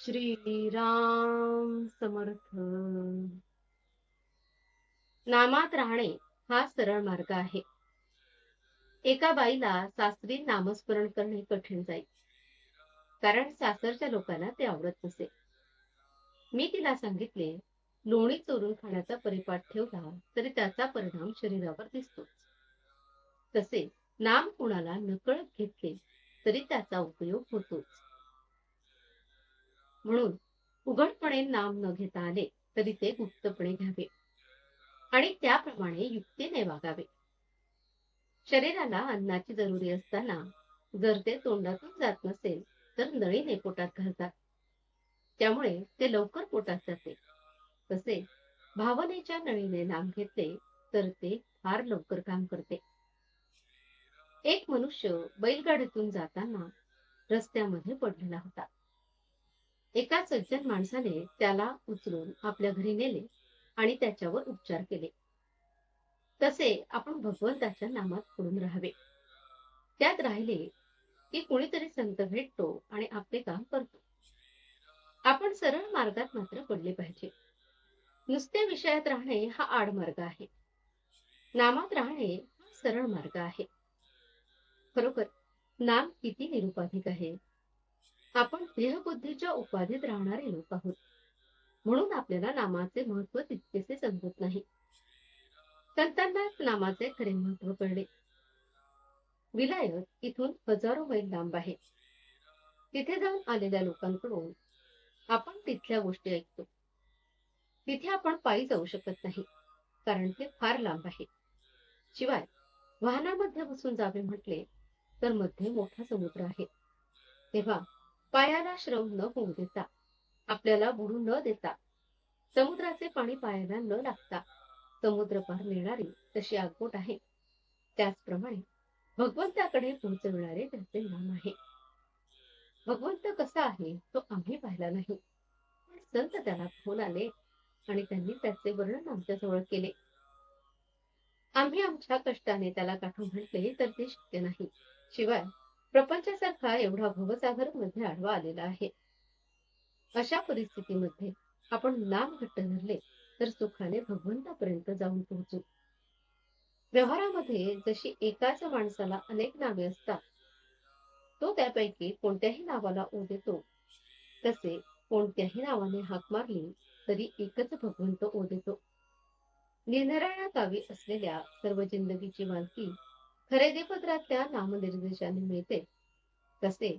श्री राम समर्थ. नामात राहणे हा सरळ मार्ग आहे. एका बाईला सासरी नामस्मरण करणे कठीण जाई, कारण सासरच्या लोकांना ते आवडत नसे. मी तिला सांगितले, लोणी चोरून खाण्याचा परिपाठ ठेवला तरी त्याचा परिणाम शरीरावर दिसतोच. तसे नाम कुणाला नकळत घेतले तरी त्याचा उपयोग होतोच. म्हणून उघडपणे नाम न घेता आले तरी ते गुप्तपणे घ्यावे आणि त्याप्रमाणे युक्तीने वागावे. शरीराला अन्नाची जरुरी असताना जर ते तोंडातून जात नसेल तर नळीने पोटात घालतात, त्यामुळे ते लवकर पोटात जाते. तसे भावनेच्या नळीने नाम घेतले तर ते फार लवकर काम करते. एक मनुष्य बैलगाडीतून जाताना रस्त्यामध्ये पडलेला होता. एका सज्जन माणसाने त्याला उचलून आपल्या घरी नेले आणि त्याच्यावर उपचार केले. तसे आपण भगवंताच्या नामात पडून राहावे. त्यात राहिले की कोणीतरी संत भेटतो आणि आपले काम करतो. आपण सरळ मार्गात मात्र पडले पाहिजे. नुसत्या विषयात राहणे हा आडमार्ग आहे. नामात राहणे हा सरळ मार्ग आहे. खरोखर नाम किती निरुपाधिक आहे. आपण देहबुद्धीच्या उपाधीत राहणारे लोक आहोत, म्हणून आपल्याला नामाचे महत्व तितकेसे समजत नाही. संतांनाच नामाचे खरे महत्व कळले. विलायत इथून हजारो मैल लांब आहे. तिथे जाऊन आलेल्या लोकांकडून आपण तिथल्या गोष्टी ऐकतो. तिथे आपण पायी जाऊ शकत नाही, कारण ते फार लांब आहे. शिवाय वाहनामध्ये बसून जावे म्हटले तर मध्ये मोठा समुद्र आहे. तेव्हा पायाला श्रम न होऊ देता, आपल्याला बुडू न देता, समुद्राचे पाणी पायाला न लागता समुद्र पार नेणारी तशी आगबोट आहे. त्याचप्रमाणे भगवंताकडे पोहोचविणारे त्याचे नाम आहे. भगवंत कसा आहे तो आम्ही पाहिला नाही, पण संत त्याला पाहून आले आणि त्यांनी त्याचे वर्णन आमच्या जवळ केले. आम्ही आमच्या कष्टाने त्याला गाठू म्हटले तर ते शक्य नाही. शिवाय प्रपंचासारखा एवढा भवसागर मध्ये आडवा आलेला आहे. अशा परिस्थितीमध्ये आपण नाम घट्ट धरले तर सुखाने भगवंतापर्यंत जाऊन पोहोचू. व्यवहारामध्ये जशी एकाच माणसाला अनेक नावे असतात, तो त्यापैकी कोणत्याही नावाला ओ देतो, तसे कोणत्याही नावाने हाक मारली तरी एकच भगवंत ओ देतो. निरनिराळ्या गावी असलेल्या सर्व जिंदगीची मालकी खरेदीपत्रातल्या नामनिर्देशाने मिळते. तसे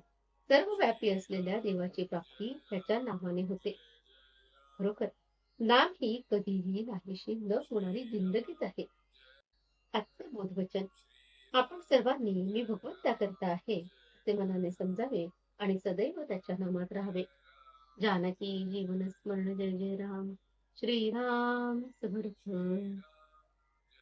सर्व व्यापी असलेल्या देवाची प्राप्ती त्याच्या नावाने होते. खरोखर नाम ही कधीही नाहीशी न होणारी जिंदगीच आहे. आजचे बोधवचन आपण सर्वांनी मी भगवंताकरता आहे असे मनाने समजावे आणि सदैव त्याच्या नामात राहावे. जानकी जीवन स्मरण जय जय राम. श्रीराम समर्थ.